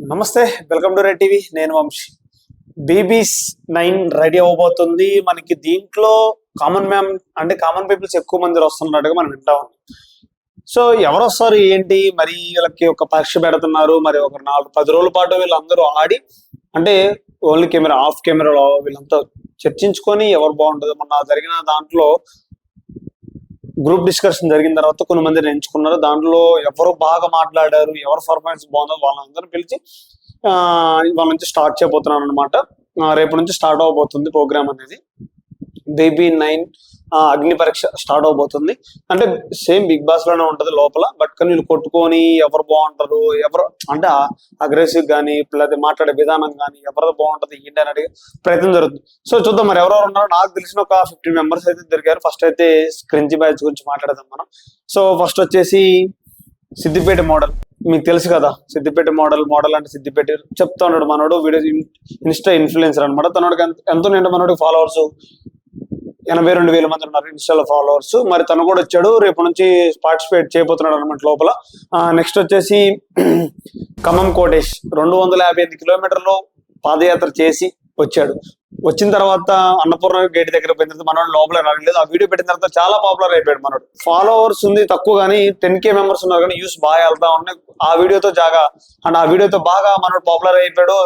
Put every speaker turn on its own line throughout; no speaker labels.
నమస్తే, welcome to red TV. నేను Vamsi. BB9 ready అవబోతుంది. మనకి దీంట్లో కామన్ మ్యాన్ అంటే కామన్ పీపుల్స్ ఎక్కువ మంది వస్తున్నట్టుగా మనం వింటా ఉన్నాం. సో ఎవరు వస్తారు ఏంటి, మరి వీళ్ళకి ఒక పరీక్ష పెడుతున్నారు. మరి ఒక 4-10 రోజుల పాటు వీళ్ళందరూ ఆడి అంటే ఓన్లీ కెమెరా ఆఫ్ కెమెరాలో వీళ్ళంతా చర్చించుకొని ఎవరు బాగుంటుంది. మొన్న జరిగిన దాంట్లో గ్రూప్ డిస్కషన్ జరిగిన తర్వాత కొన్ని మందిని ఎంచుకున్నారు. దాంట్లో ఎవరు బాగా మాట్లాడారు, ఎవరు పర్ఫార్మెన్స్ బాగుందో వాళ్ళందరూ పిలిచి వాళ్ళ నుంచి స్టార్ట్ చేయబోతున్నాను అనమాట. రేపు నుంచి స్టార్ట్ అవబోతుంది ప్రోగ్రామ్ అనేది. BB9 అగ్ని పరీక్ష స్టార్ట్ అవబోతుంది. అంటే సేమ్ బిగ్ బాస్ లోనే ఉంటది లోపల. బట్ కానీ వీళ్ళు కొట్టుకొని ఎవరు బాగుంటారు, ఎవరు అంటే అగ్రెసివ్ కానీ లేదా మాట్లాడే విధానం కానీ ఎవరిది బాగుంటది ఏంటి అనేది ప్రయత్నం జరుగుతుంది. సో చూద్దాం మరి ఎవరెవరు ఉన్నారో. నాకు తెలిసిన ఒక 15 మెంబర్స్ అయితే దొరికారు. ఫస్ట్ అయితే క్రింజి బ్యాచ్ గురించి మాట్లాడదాం మనం. సో ఫస్ట్ వచ్చేసి సిద్దిపేట మోడల్, మీకు తెలుసు కదా. సిద్దిపేట మోడల్ అంటే సిద్దిపేట చెప్తా ఉన్నాడు మనోడు. వీడియో ఇన్స్టా ఇన్ఫ్లుయెన్సర్ అనమాట. తనోడికి ఎంత నిండా మనోడికి ఫాలోవర్స్ 82,000 మంది ఉన్నారు ఇన్స్టాలో ఫాలోవర్స్. మరి తను కూడా వచ్చాడు. రేపు నుంచి పార్టిసిపేట్ చేయబోతున్నాడు అనమాట లోపల. నెక్స్ట్ వచ్చేసి ఖమ్మం కోటేష్ 258 కిలోమీటర్లు పాదయాత్ర చేసి వచ్చాడు. వచ్చిన తర్వాత అన్నపూర్ణ గేట్ దగ్గర పోయిన తర్వాత మనోడు లోపల రాలేదు. ఆ వీడియో పెట్టిన తర్వాత చాలా పాపులర్ అయిపోయాడు మనోడు. ఫాలోవర్స్ ఉంది తక్కువ కానీ 10K మెంబర్స్ ఉన్నారు కానీ యూస్ బాగా వెళ్తా ఉన్నాయి ఆ వీడియోతో ఆ వీడియోతో బాగా మనోడు పాపులర్ అయిపోయాడు.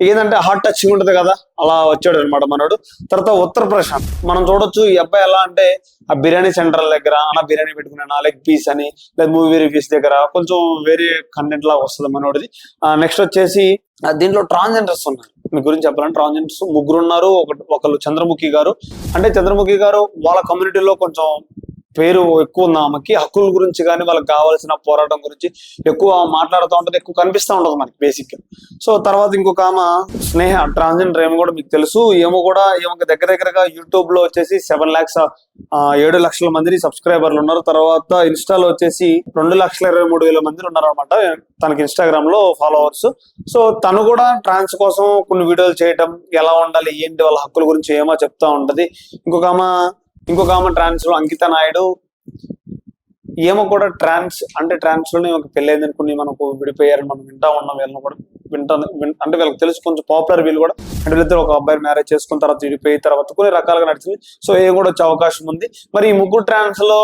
ఏంటంటే హార్ట్ టచింగ్ ఉంటది కదా, అలా వచ్చాడు అనమాట మనోడు. తర్వాత ఉత్తర ప్రశాంత్ మనం చూడొచ్చు. ఈ అబ్బాయి ఎలా అంటే ఆ బిర్యానీ సెంటర్ దగ్గర బిర్యానీ పెట్టుకునే లెగ్ పీస్ అని లేదా మూవీ రివ్యూస్ దగ్గర కొంచెం వేరే కంటెంట్ లాగా వస్తుంది మనోడిది. నెక్స్ట్ వచ్చేసి దీంట్లో ట్రాన్స్జెండర్స్ ఉన్నారు. మీ గురించి చెప్పాలంటే ట్రాన్స్జెండర్స్ 3 ఉన్నారు. ఒకళ్ళు చంద్రముఖి గారు. అంటే చంద్రముఖి గారు వాళ్ళ కమ్యూనిటీలో కొంచెం పేరు ఎక్కువ ఉంది. ఆమెకి హక్కుల గురించి కానీ వాళ్ళకి కావాల్సిన పోరాటం గురించి ఎక్కువ మాట్లాడుతూ ఉంటది, ఎక్కువ కనిపిస్తూ ఉంటది మనకి బేసిక్. సో తర్వాత ఇంకొక ఆమె స్నేహ ట్రాన్స్జెండర్. ఏమో కూడా మీకు తెలుసు. ఏమో కూడా ఏమో దగ్గరగా యూట్యూబ్ లో వచ్చేసి 7 లక్షల మంది సబ్స్క్రైబర్లు ఉన్నారు. తర్వాత ఇన్స్టాలో వచ్చేసి 2,23,000 మంది ఉన్నారు అనమాట తనకి ఇన్స్టాగ్రామ్ లో ఫాలోవర్స్. సో తను కూడా ట్రాన్స్ కోసం కొన్ని వీడియోలు చేయటం, ఎలా ఉండాలి ఏంటి వాళ్ళ హక్కుల గురించి ఏమో చెప్తా ఉంటది. ఇంకొక ఆమె ట్రాన్స్ లో అంకిత నాయుడు. ఏమో కూడా ట్రాన్స్ లోనే ఒక పెళ్ళైంది అనుకుని మనకు విడిపోయారని మనం వింటా ఉన్నాం. వీళ్ళని కూడా అంటే వీళ్ళకి తెలుసు కొంచెం పాపులర్. వీళ్ళు కూడా అంటే వీళ్ళిద్దరు ఒక అబ్బాయి మ్యారేజ్ చేసుకున్న తర్వాత విడిపోయిన తర్వాత కొన్ని రకాలుగా నడిచింది. సో ఏం కూడా వచ్చే అవకాశం ఉంది. మరి ఈ ట్రాన్స్ లో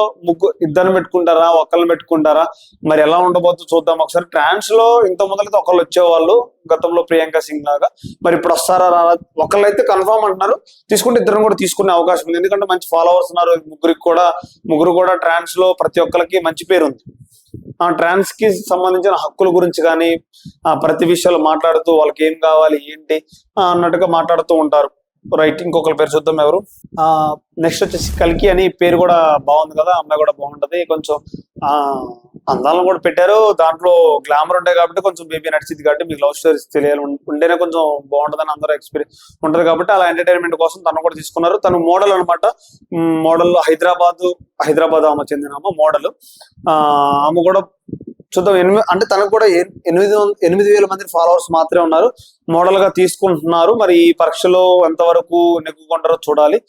ఇద్దరిని పెట్టుకుంటారా, ఒకళ్ళని పెట్టుకుంటారా, మరి ఎలా ఉండబోతుందో చూద్దాం ఒకసారి. ట్రాన్స్ లో ఇంత మొదలైతే ఒకళ్ళు వచ్చేవాళ్ళు గతంలో ప్రియాంక సింగ్ లాగా. మరి ఇప్పుడు వస్తారా రారా, ఒకళ్ళు అయితే కన్ఫర్మ్ అంటున్నారు. తీసుకుంటే ఇద్దరు కూడా తీసుకునే అవకాశం ఉంది. ఎందుకంటే మంచి ఫాలోవర్స్ ఉన్నారు ముగ్గురు కూడా ట్రాన్స్ లో ప్రతి ఒక్కరికి మంచి పేరు ఉంది. ట్రాన్స్ కి సంబంధించిన హక్కుల గురించి కానీ ప్రతి విషయాలు మాట్లాడుతూ వాళ్ళకి ఏం కావాలి ఏంటి అన్నట్టుగా మాట్లాడుతూ ఉంటారు. రైట్, ఇంకొకరి పేరు చూద్దాం ఎవరు. నెక్స్ట్ వచ్చేసి కల్కి అని పేరు కూడా బాగుంది కదా, అమ్మాయి కూడా బాగుంటది. కొంచెం అందాలను కూడా పెట్టారు. దాంట్లో గ్లామర్ ఉంటాయి కాబట్టి కొంచెం బేబీ నడిచింది కాబట్టి మీకు లవ్ స్టోరీస్ తెలియాలి ఉంటేనే కొంచెం బాగుంటుందని అందరూ ఎక్స్పీరియన్స్ ఉంటది కాబట్టి అలా ఎంటర్టైన్మెంట్ కోసం తను కూడా తీసుకున్నారు. తను మోడల్ అనమాట. మోడల్ హైదరాబాద్ ఆమె చెందిన మోడల్. ఆమె కూడా చూద్దాం. అంటే తనకు కూడా 8,000 మంది ఫాలోవర్స్ మాత్రమే ఉన్నారు. మోడల్ గా తీసుకుంటున్నారు. మరి ఈ పరీక్షలో ఎంతవరకు నెగ్గుకుంటారో చూడాలి.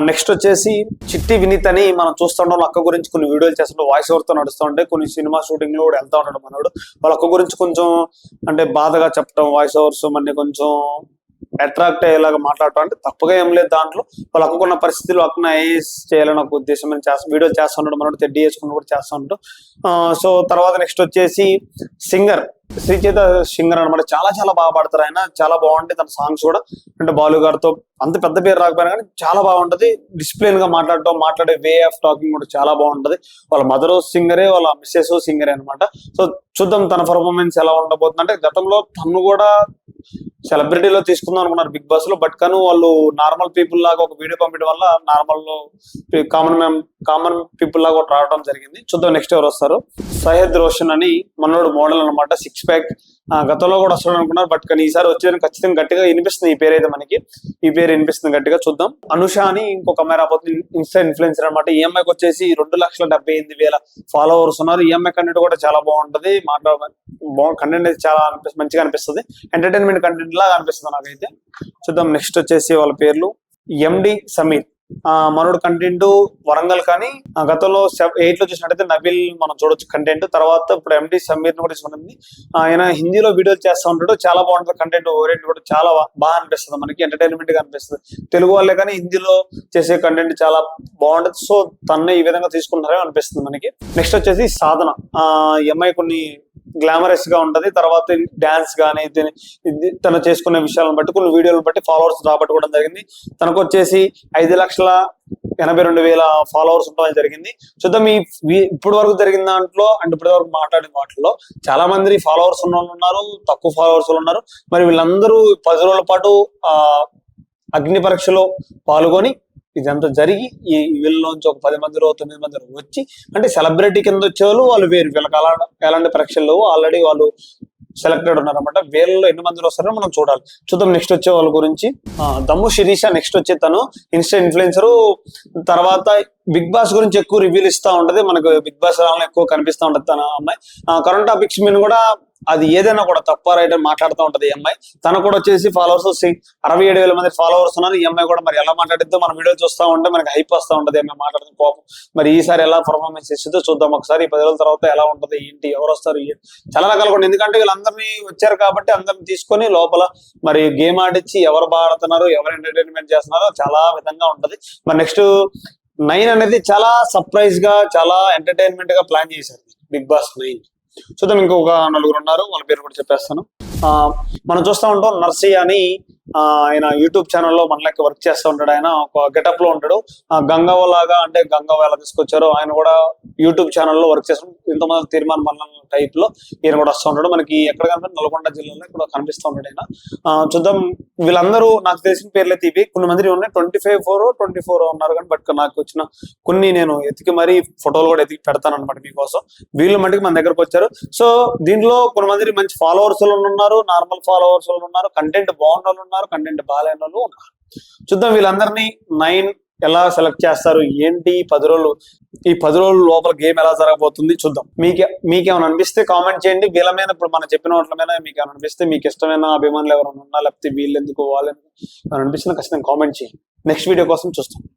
నెక్స్ట్ వచ్చేసి చిట్టి వినీత్ అని మనం చూస్తుంటాం. అక్క గురించి కొన్ని వీడియోలు చేస్తుంటాం, వాయిస్ ఓవర్ తో నడుస్తూ ఉంటాయి. కొన్ని సినిమా షూటింగ్ లో కూడా వెళ్తా ఉంటాడు మనోడు. వాళ్ళ అక్క గురించి కొంచెం అంటే బాధగా చెప్పడం, వాయిస్ ఓవర్స్ మన కొంచెం అట్రాక్ట్ అయ్యేలాగా మాట్లాడటం. అంటే తప్పుగా ఏం లేదు దాంట్లో. వాళ్ళు అక్కకున్న పరిస్థితులు అక్కన ఐఏఎస్ చేయాలని ఒక ఉద్దేశం వీడియో చేస్తుంటాడు మనోడు. తెడ్డి చేసుకుని కూడా చేస్తూ ఉంటాడు. సో తర్వాత నెక్స్ట్ వచ్చేసి సింగర్ శ్రీచేత సింగర్ అనమాట. చాలా బాగా పాడతారు ఆయన. చాలా బాగుంటాయి తన సాంగ్స్ కూడా. అంటే బాలు గారితో అంత పెద్ద పేరు రాకపోయినా కానీ చాలా బాగుంటది. డిసిప్లిన్ గా మాట్లాడే వే ఆఫ్ టాకింగ్ కూడా చాలా బాగుంటది. వాళ్ళ మదర్ సింగరే, వాళ్ళ మిస్సెస్ సింగరే అనమాట. సో చూద్దాం తన పర్ఫార్మెన్స్ ఎలా ఉండబోతుంది. అంటే గతంలో తను కూడా సెలబ్రిటీలో తీసుకుందాం అనుకున్నారు బిగ్ బాస్ లో. బట్ కానీ వాళ్ళు నార్మల్ పీపుల్ లాగా ఒక వీడియో పంపించడం వల్ల నార్మల్ కామన్ పీపుల్ లాగా ఒకటి రావడం జరిగింది. చూద్దాం నెక్స్ట్ ఎవరు వస్తారు. సయ్యద్ రోషన్ అని మనోడు మోడల్ అనమాట. 6 ప్యాక్ గతంలో కూడా వస్తాడు అనుకున్నారు. బట్ కానీ ఈసారి వచ్చేది ఖచ్చితంగా గట్టిగా వినిపిస్తుంది. ఈ పేరు అయితే మనకి ఈ పేరు వినిపిస్తుంది గట్టిగా. చూద్దాం. అనుష అని ఇంకొక అమ్మాయి రాబోతుంది. ఇన్స్టా ఇన్ఫ్లుయెన్సర్ అనమాట. ఈ అమ్మాయికి వచ్చేసి 2,78,000 ఫాలోవర్స్ ఉన్నారు. ఈ అమ్మాయి కంటెంట్ కూడా చాలా బాగుంటది. కంటెంట్ అయితే చాలా మంచిగా అనిపిస్తుంది. ఎంటర్టైన్మెంట్ కంటెంట్ లాగా అనిపిస్తుంది నాకైతే. చూద్దాం నెక్స్ట్ వచ్చేసి వాళ్ళ పేర్లు. MD సమీర్. మనోడు కంటెంట్ వరంగల్ కానీ గతంలో 8 లో చూసినట్టయితే నబిల్ మనం చూడొచ్చు కంటెంట్. తర్వాత ఇప్పుడు ఎండి సమీర్ కూడా చూడండి, ఆయన హిందీలో వీడియోలు చేస్తూ ఉంటాడు, చాలా బాగుంటుంది కంటెంట్ ఓరియంట్ కూడా చాలా బాగా అనిపిస్తుంది, మనకి ఎంటర్టైన్మెంట్ గా అనిపిస్తుంది. తెలుగు వాళ్ళే కానీ హిందీలో చేసే కంటెంట్ చాలా బాగుంటుంది. సో తన్నే ఈ విధంగా తీసుకుంటారో అనిపిస్తుంది మనకి. నెక్స్ట్ వచ్చేసి సాధన. ఈ అమ్మాయి కొన్ని గ్లామరస్ గా ఉంటది, తర్వాత డాన్స్ గానీ తను చేసుకునే విషయాలను బట్టి కొన్ని వీడియోలను బట్టి ఫాలోవర్స్ రాబట్టుకోవడం జరిగింది. తనకు వచ్చేసి 5,82,000 ఫాలోవర్స్ ఉండడం జరిగింది. చూద్దాం ఇప్పటి వరకు జరిగిన దాంట్లో అంటే ఇప్పటి వరకు మాట్లాడిన వాటిలో చాలా మంది ఫాలోవర్స్ ఉన్న వాళ్ళు ఉన్నారు, తక్కువ ఫాలోవర్స్ ఉన్నారు. మరి వీళ్ళందరూ 10 రోజుల పాటు అగ్ని పరీక్షలో పాల్గొని ఇదంతా జరిగి ఈ వీళ్ళలోంచి ఒక 10 మంది 9 మంది వచ్చి అంటే సెలబ్రిటీ కింద వచ్చేవాళ్ళు వాళ్ళు వేరు, వీళ్ళకి ఎలాంటి పరీక్షలు ఆల్రెడీ వాళ్ళు సెలెక్టెడ్ ఉన్నారన్నమాట. వీళ్ళలో ఎన్ని మంది వస్తారో మనం చూడాలి. చూద్దాం నెక్స్ట్ వచ్చే వాళ్ళ గురించి. దమ్ము శిరీష నెక్స్ట్ వచ్చే తను ఇన్స్టా ఇన్ఫ్లుయెన్సర్. తర్వాత బిగ్ బాస్ గురించి ఎక్కువ రివ్యూలు ఇస్తా ఉంటది, మనకు బిగ్ బాస్ ఎక్కువ కనిపిస్తూ ఉంటది తన అమ్మాయి. కరెంట్ టాపిక్స్ మీద కూడా అది ఏదైనా కూడా తప్ప రైట్ అని మాట్లాడుతూ ఉంటది ఈ అమ్మాయి. తనకు కూడా వచ్చేసి ఫాలోవర్స్ 67,000 మంది ఫాలోవర్స్ ఉన్నారు. ఈ అమ్మాయి కూడా మరి ఎలా మాట్లాడిద్దో మనం వీడియో చూస్తూ ఉంటే మనకి హైప్ వస్తూ ఉంటది అమ్మాయి మాట్లాడుతున్న కోపం. మరి ఈసారి ఎలా పర్ఫార్మెన్స్ ఇస్తుందో చూద్దాం ఒకసారి. 10 రోజుల తర్వాత ఎలా ఉంటది ఏంటి, ఎవరు వస్తారు, చాలా రకాలుగా ఉంటుంది. ఎందుకంటే వీళ్ళందరినీ వచ్చారు కాబట్టి అందరిని తీసుకొని లోపల మరి గేమ్ ఆడిచ్చి ఎవరు బాగా ఆడుతున్నారు, ఎవరు ఎంటర్టైన్మెంట్ చేస్తున్నారో చాలా విధంగా ఉంటది. మరి నెక్స్ట్ 9 అనేది చాలా సర్ప్రైజ్ గా చాలా ఎంటర్టైన్మెంట్ గా ప్లాన్ చేశారు బిగ్ బాస్ 9. చూద్దాం ఇంకొక 4 ఉన్నారు, వాళ్ళ పేరు కూడా చెప్పేస్తాను. మనం చూస్తూ ఉంటాం నర్సీ అని, ఆయన యూట్యూబ్ ఛానల్లో మన లెక్క వర్క్ చేస్తూ ఉంటాడు. ఆయన ఒక గెటప్ లో ఉంటాడు, గంగవ్వ లాగా, అంటే గంగవ్వ ఎలా తీసుకొచ్చారో ఆయన కూడా యూట్యూబ్ ఛానల్లో వర్క్ చేస్తాడు. ఇంతమంది తీర్మానం మల్ల టైప్ లో ఈయన కూడా వస్తూ ఉంటాడు. మనకి ఎక్కడ కనుక నల్గొండ జిల్లాలో ఇక్కడ కనిపిస్తూ ఉంటాడు ఆయన. చూద్దాం వీళ్ళందరూ నాకు తెలిసిన పేర్లు అయితే ఇవి. కొన్ని మంది ఉన్నాయి 24 ఉన్నారు కానీ బట్ నాకు వచ్చిన కొన్ని నేను ఎతికి మరీ ఫోటోలు కూడా ఎతికి పెడతాను అనమాట మీకోసం. వీళ్ళు మటుకు మన దగ్గరకు వచ్చారు. సో దీంట్లో కొంతమంది మంచి ఫాలోవర్స్ ఉన్నారు, నార్మల్ ఫాలోవర్స్ ఉన్నారు, కంటెంట్ బాగున్న వాళ్ళు ఉన్నారు, కంటెంట్ బాగాలేని వాళ్ళు ఉన్నారు. చూద్దాం వీళ్ళందరినీ 9 ఎలా సెలెక్ట్ చేస్తారు ఏంటి, ఈ 10 రోజుల లోపల గేమ్ ఎలా జరగబోతుంది చూద్దాం. మీకేమైనా అనిపిస్తే కామెంట్ చేయండి. వీళ్ళ మీద ఇప్పుడు మనం చెప్పిన వాటి మీద మీకు ఏమైనా అనిపిస్తే, మీకు ఇష్టమైన అభిమానులు ఎవరైనా ఉన్నా, లేకపోతే వీళ్ళు ఎందుకు వాళ్ళు ఎందుకు అనిపిస్తుంది ఖచ్చితంగా కామెంట్ చేయండి. నెక్స్ట్ వీడియో కోసం చూస్తాం.